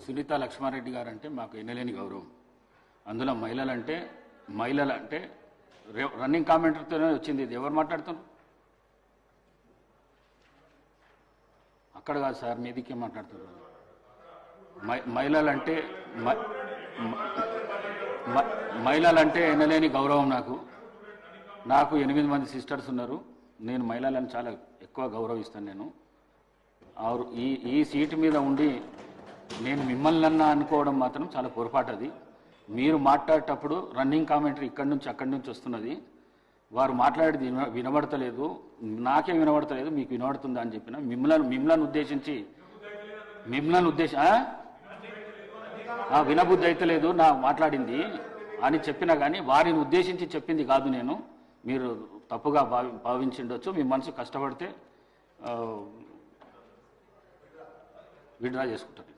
సునీత లక్ష్మారెడ్డి గారు అంటే మాకు ఎన్నలేని గౌరవం. అందులో మహిళలంటే రన్నింగ్ కామెంటర్తోనే వచ్చింది. ఇది ఎవరు మాట్లాడుతున్నారు? అక్కడ కాదు సార్, మీదికే మాట్లాడుతున్నారు. మహిళలంటే ఎన్నలేని గౌరవం నాకు 8 మంది సిస్టర్స్ ఉన్నారు. నేను మహిళలను చాలా ఎక్కువ గౌరవిస్తాను. నేను ఈ సీటు మీద ఉండి నేను మిమ్మల్ని అనుకోవడం మాత్రం చాలా పొరపాటు. అది మీరు మాట్లాడేటప్పుడు రన్నింగ్ కామెంటరీ ఇక్కడి నుంచి అక్కడి నుంచి వస్తున్నది. వారు మాట్లాడేది వినబడతలేదు, నాకే వినబడతలేదు, మీకు వినబడుతుందా అని చెప్పిన. మిమ్మల్ని ఉద్దేశించి వినబుద్ధి అయితే లేదు నా మాట్లాడింది అని చెప్పినా కానీ వారిని ఉద్దేశించి చెప్పింది కాదు నేను. మీరు తప్పుగా భావించిండొచ్చు. మీ మనసు కష్టపడితే విడ్రా చేసుకుంటారు.